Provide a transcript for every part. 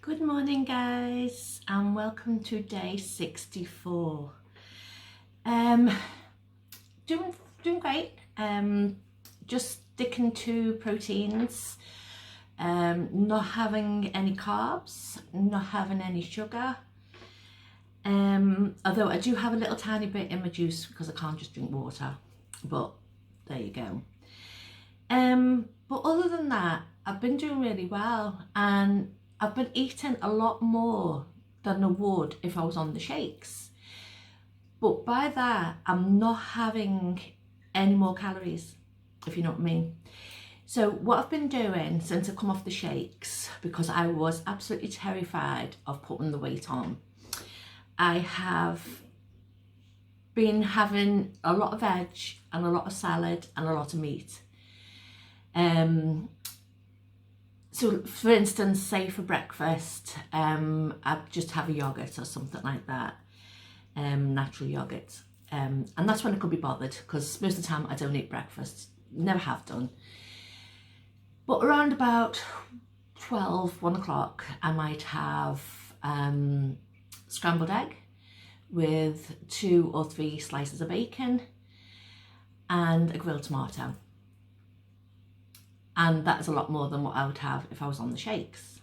Good morning guys and welcome to day 64. Doing great. Just sticking to proteins, not having any carbs, not having any sugar, although I do have a little tiny bit in my juice because I can't just drink water, but there you go. But other than that, I've been doing really well, and I've been eating a lot more than I would if I was on the shakes. But by that, I'm not having any more calories, if you know what I mean. So what I've been doing since I've come off the shakes, because I was absolutely terrified of putting the weight on, I have been having a lot of veg and a lot of salad and a lot of meat. So for instance, say for breakfast, I just have a yogurt or something like that, natural yogurt. And that's when I could be bothered, because most of the time I don't eat breakfast, never have done. But around about 1 o'clock, I might have scrambled egg with 2 or 3 slices of bacon and a grilled tomato. And that is a lot more than what I would have if I was on the shakes.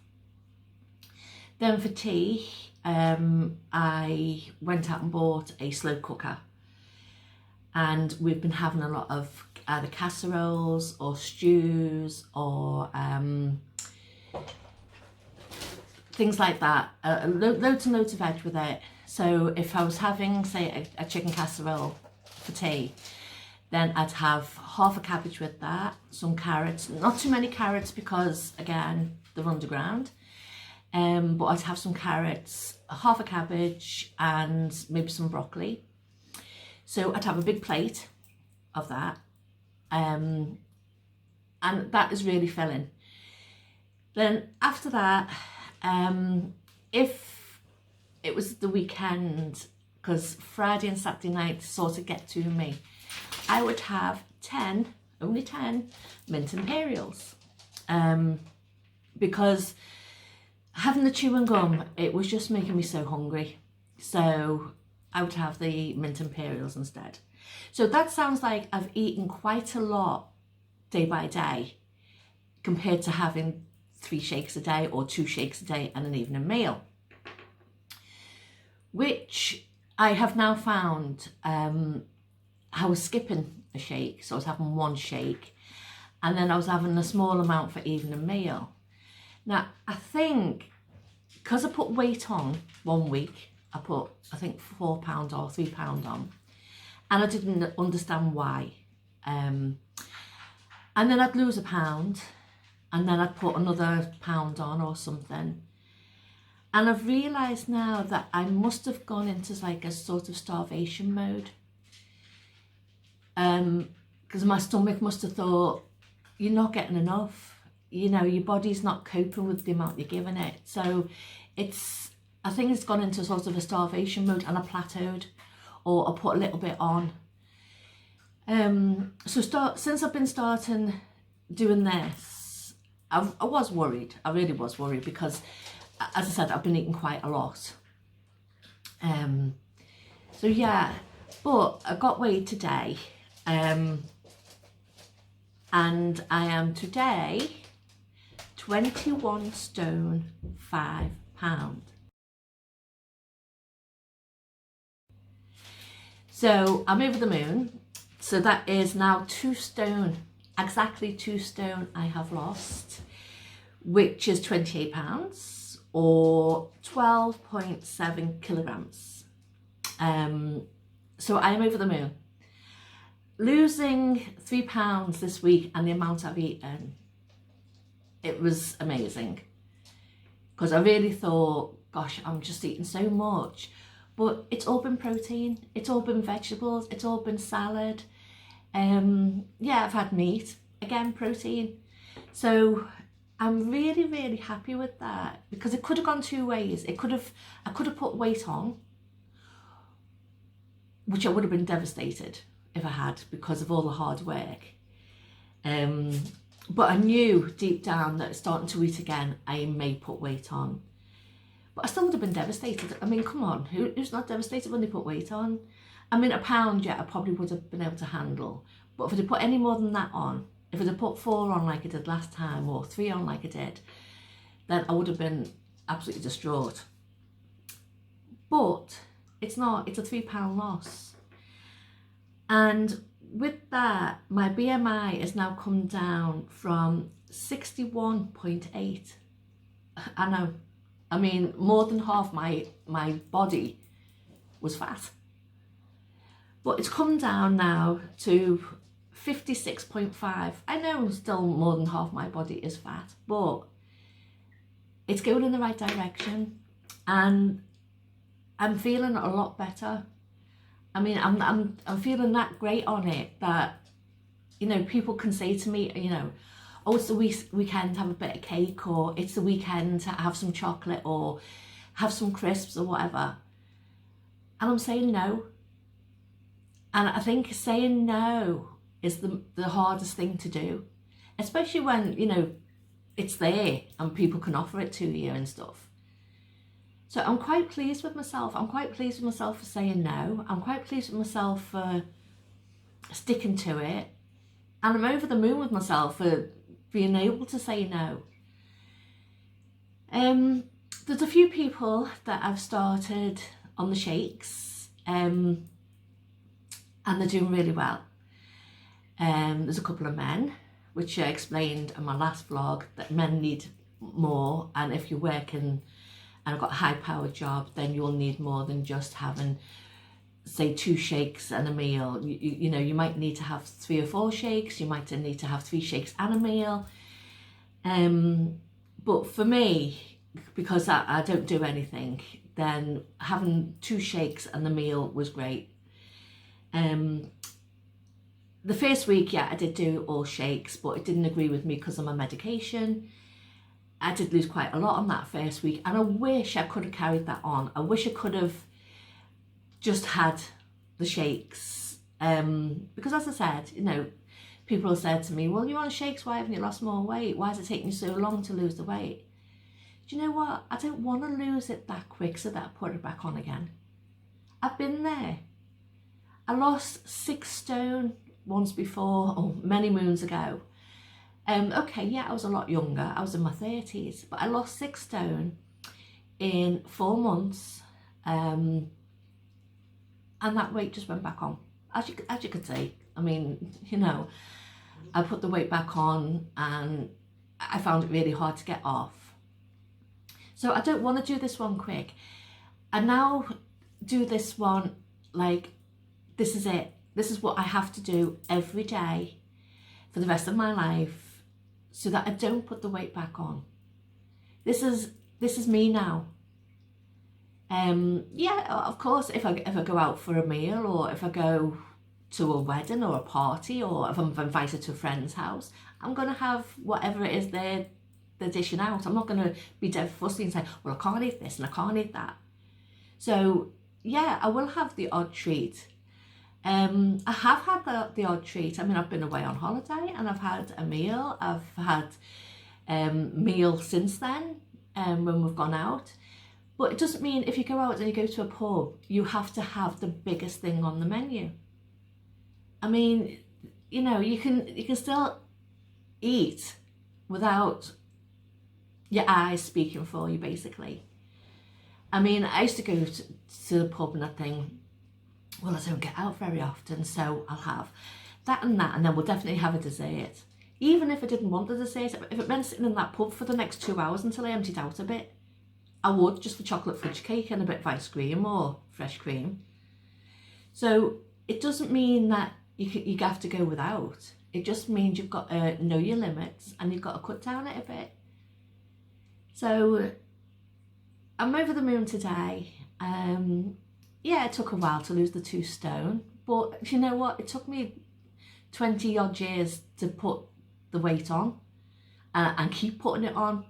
Then for tea, I went out and bought a slow cooker, and we've been having a lot of either casseroles or stews or things like that, loads and loads of veg with it. So if I was having, say, a chicken casserole for tea, then I'd have half a cabbage with that, some carrots, not too many carrots because, again, they're underground. But I'd have some carrots, half a cabbage, and maybe some broccoli. So I'd have a big plate of that. And that is really filling. Then after that, if it was the weekend, because Friday and Saturday night sort of get to me, I would have only 10 mint imperials, because having the chewing gum, it was just making me so hungry. So I would have the mint imperials instead. So that sounds like I've eaten quite a lot day by day compared to having 3 shakes a day or 2 shakes a day and an evening meal, which I have now found. I was skipping a shake, so I was having 1 shake, and then I was having a small amount for evening meal. Now, I think because I put weight on 1 week, I put, I think, 4 pounds or 3 pounds on, and I didn't understand why. And then I'd lose a pound, and then I'd put another pound on or something. And I've realised now that I must have gone into like a sort of starvation mode. Because my stomach must have thought, you're not getting enough, you know, your body's not coping with the amount you're giving it. So I think it's gone into sort of a starvation mode, and I plateaued, or I put a little bit on. Since I've been starting doing this, I was worried. I really was worried, because as I said, I've been eating quite a lot. So yeah, but I got weighed today. And I am today 21 stone 5 pound. So I'm over the moon. So that is now 2 stone, exactly 2 stone I have lost, which is 28 pounds or 12.7 kilograms. So I am over the moon. Losing 3 pounds this week and the amount I've eaten, it was amazing, because I really thought, gosh, I'm just eating so much, but it's all been protein, it's all been vegetables, it's all been salad. Yeah, I've had meat, again, protein. So I'm really, really happy with that, because it could have gone 2 ways. I could have put weight on, which I would have been devastated if I had, because of all the hard work. But I knew deep down that starting to eat again, I may put weight on. But I still would have been devastated. I mean, come on, who's not devastated when they put weight on? I mean, a pound, yeah, I probably would have been able to handle. But if I'd have put any more than that on, if I'd have put 4 on like I did last time, or 3 on like I did, then I would have been absolutely distraught. But it's not, it's a £3 loss. And with that, my BMI has now come down from 61.8. I know. I mean, more than half my body was fat. But it's come down now to 56.5. I know still more than half my body is fat, but it's going in the right direction. And I'm feeling a lot better. I mean, I'm feeling that great on it that, you know, people can say to me, you know, oh, it's the weekend to have a bit of cake, or it's the weekend to have some chocolate or have some crisps or whatever. And I'm saying no. And I think saying no is the hardest thing to do, especially when, you know, it's there and people can offer it to you and stuff. So I'm quite pleased with myself. I'm quite pleased with myself for saying no. I'm quite pleased with myself for sticking to it. And I'm over the moon with myself for being able to say no. There's a few people that I've started on the shakes, and they're doing really well. There's a couple of men, which I explained in my last vlog, that men need more, and if you're working and I've got a high-powered job, then you'll need more than just having, say, 2 shakes and a meal. You know, you might need to have 3 or 4 shakes, you might need to have 3 shakes and a meal. But for me, because I don't do anything, then having 2 shakes and the meal was great. The first week, yeah, I did do all shakes, but it didn't agree with me because of my medication. I did lose quite a lot on that first week, and I wish I could have carried that on. I wish I could have just had the shakes, because as I said, you know, people have said to me, well, you're on shakes, why haven't you lost more weight? Why is it taking you so long to lose the weight? Do you know what? I don't want to lose it that quick so that I put it back on again. I've been there. I lost 6 stone once before, or many moons ago. Okay, yeah, I was a lot younger. I was in my 30s, but I lost 6 stone in 4 months, and that weight just went back on. As you could see, I mean, you know, I put the weight back on, and I found it really hard to get off. So I don't want to do this one quick. I now do this one like, this is it. This is what I have to do every day for the rest of my life, so that I don't put the weight back on. This is me now. Yeah, of course, if I go out for a meal, or if I go to a wedding or a party, or if I'm invited to a friend's house, I'm gonna have whatever it is they're dishing out. I'm not gonna be dead fussy and say, well, I can't eat this and I can't eat that. So yeah, I will have the odd treat. I have had the odd treat. I mean, I've been away on holiday and I've had a meal. I've had meal since then, when we've gone out. But it doesn't mean if you go out and you go to a pub, you have to have the biggest thing on the menu. I mean, you know, you can still eat without your eyes speaking for you, basically. I mean, I used to go to the pub and I think, well, I don't get out very often, so I'll have that, and then we'll definitely have a dessert. Even if I didn't want the dessert, if it meant sitting in that pub for the next 2 hours until I emptied out a bit, I would, just for chocolate fudge cake and a bit of ice cream or fresh cream. So it doesn't mean that you have to go without. It just means you've got to know your limits and you've got to cut down it a bit. So I'm over the moon today. Yeah, it took a while to lose the 2 stone, but you know what? It took me 20 odd years to put the weight on, and keep putting it on,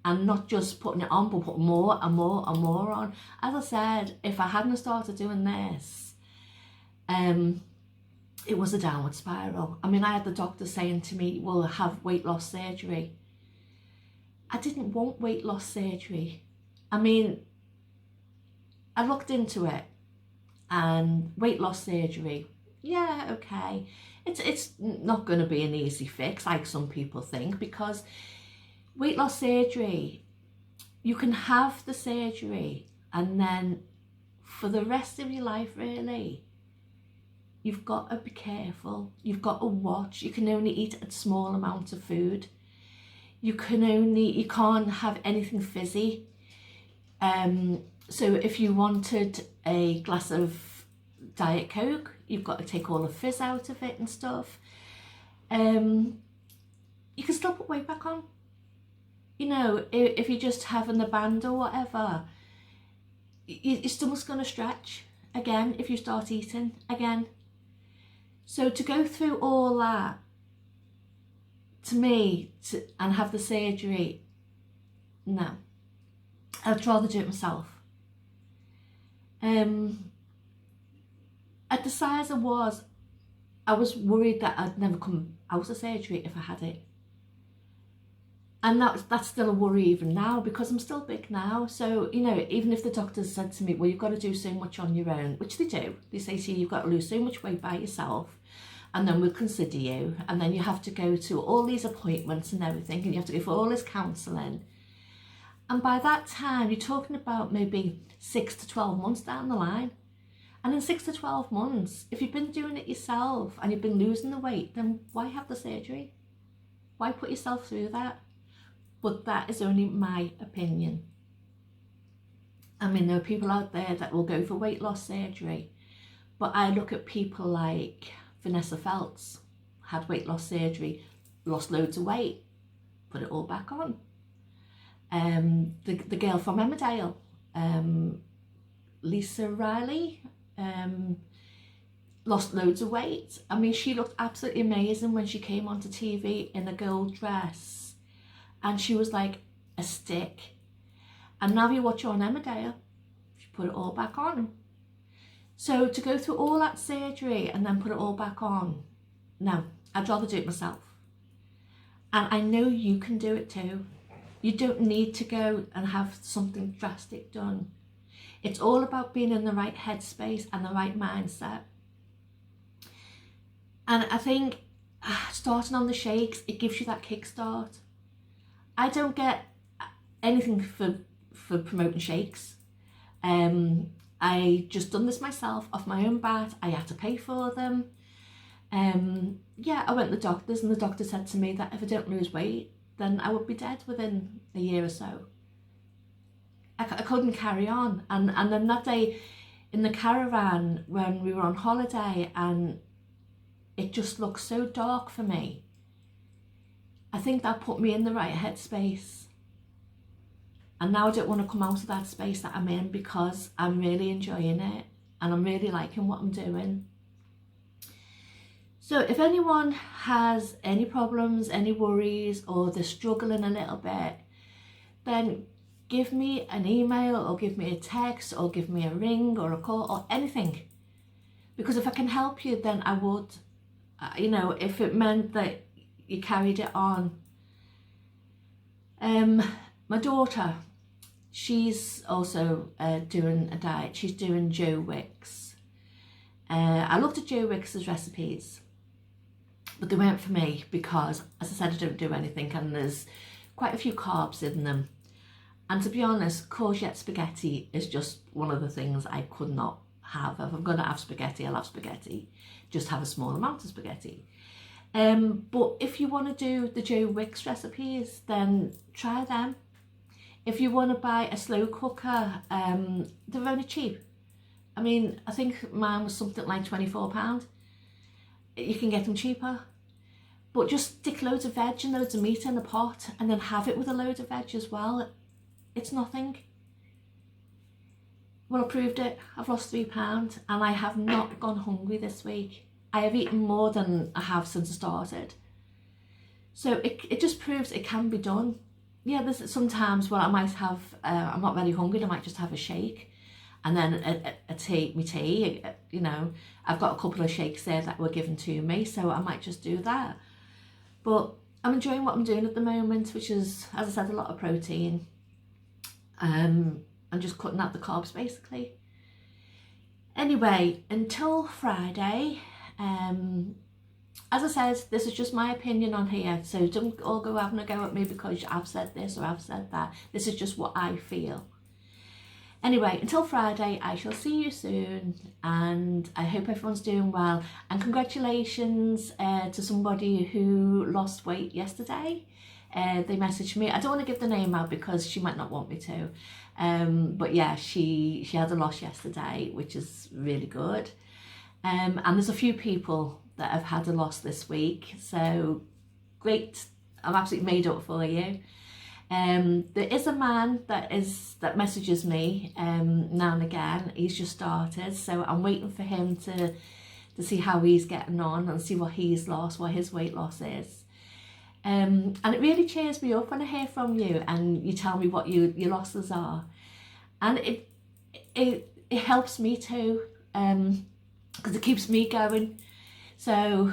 and not just putting it on, but put more and more and more on. As I said, if I hadn't started doing this, it was a downward spiral. I mean, I had the doctor saying to me, we'll have weight loss surgery. I didn't want weight loss surgery. I mean, I looked into it, and weight loss surgery, yeah, okay. It's not going to be an easy fix like some people think, because weight loss surgery, you can have the surgery and then for the rest of your life, really, you've got to be careful. You've got to watch. You can only eat a small amount of food. You can't have anything fizzy. So if you wanted a glass of Diet Coke, you've got to take all the fizz out of it and stuff. You can still put weight back on. You know, if you're just having the band or whatever, your stomach's going to stretch again if you start eating again. So to go through all that, to me, and have the surgery, no. I'd rather do it myself. At the size I was worried that I'd never come out of surgery if I had it. And that's still a worry even now, because I'm still big now. So, you know, even if the doctors said to me, well, you've got to do so much on your own, which they do. They say to you, you've got to lose so much weight by yourself, and then we'll consider you. And then you have to go to all these appointments and everything, and you have to go for all this counselling. And by that time, you're talking about maybe 6 to 12 months down the line. And in 6 to 12 months, if you've been doing it yourself and you've been losing the weight, then why have the surgery? Why put yourself through that? But that is only my opinion. I mean, there are people out there that will go for weight loss surgery, but I look at people like Vanessa Feltz, had weight loss surgery, lost loads of weight, put it all back on. The girl from Emmerdale, Lisa Riley, lost loads of weight. I mean, she looked absolutely amazing when she came onto TV in a gold dress. And she was like a stick. And now you watch her on Emmerdale, she put it all back on. So to go through all that surgery and then put it all back on, no, I'd rather do it myself. And I know you can do it too. You don't need to go and have something drastic done. It's all about being in the right headspace and the right mindset. And I think starting on the shakes, it gives you that kickstart. I don't get anything for promoting shakes. I just done this myself off my own bat. I had to pay for them. Yeah, I went to the doctors, and the doctor said to me that if I don't lose weight, then I would be dead within a year or so. I couldn't carry on. And then that day in the caravan when we were on holiday, and it just looked so dark for me, I think that put me in the right headspace. And now I don't want to come out of that space that I'm in, because I'm really enjoying it and I'm really liking what I'm doing. So if anyone has any problems, any worries, or they're struggling a little bit, then give me an email or give me a text or give me a ring or a call or anything. Because if I can help you, then I would. You know, if it meant that you carried it on. My daughter, she's also doing a diet. She's doing Joe Wicks. I looked at Joe Wicks's recipes, but they weren't for me because, as I said, I don't do anything, and there's quite a few carbs in them. And to be honest, courgette spaghetti is just one of the things I could not have. If I'm going to have spaghetti, I'll have spaghetti. Just have a small amount of spaghetti. But if you want to do the Joe Wicks recipes, then try them. If you want to buy a slow cooker, they're only cheap. I mean, I think mine was something like £24. You can get them cheaper. But just stick loads of veg and loads of meat in the pot and then have it with a load of veg as well. It's nothing. Well, I proved it. I've lost £3 and I have not gone hungry this week. I have eaten more than I have since I started. So it just proves it can be done. Yeah, there's sometimes where I might have, I'm not very hungry, I might just have a shake. And then my tea, you know, I've got a couple of shakes there that were given to me, so I might just do that. But I'm enjoying what I'm doing at the moment, which is, as I said, a lot of protein. I'm just cutting out the carbs basically. Anyway, until Friday, as I said, this is just my opinion on here, so don't all go having a go at me because I've said this or I've said that. This is just what I feel. Anyway, until Friday, I shall see you soon, and I hope everyone's doing well. And congratulations to somebody who lost weight yesterday. They messaged me. I don't want to give the name out because she might not want me to. But yeah, she had a loss yesterday, which is really good. And there's a few people that have had a loss this week. So great. I'm absolutely made up for you. There is a man that messages me now and again. He's just started, so I'm waiting for him to see how he's getting on and see what he's lost, what his weight loss is. And it really cheers me up when I hear from you and you tell me what your losses are, and it helps me too, because it keeps me going. So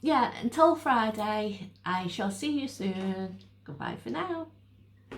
yeah, until Friday, I shall see you soon. Goodbye for now.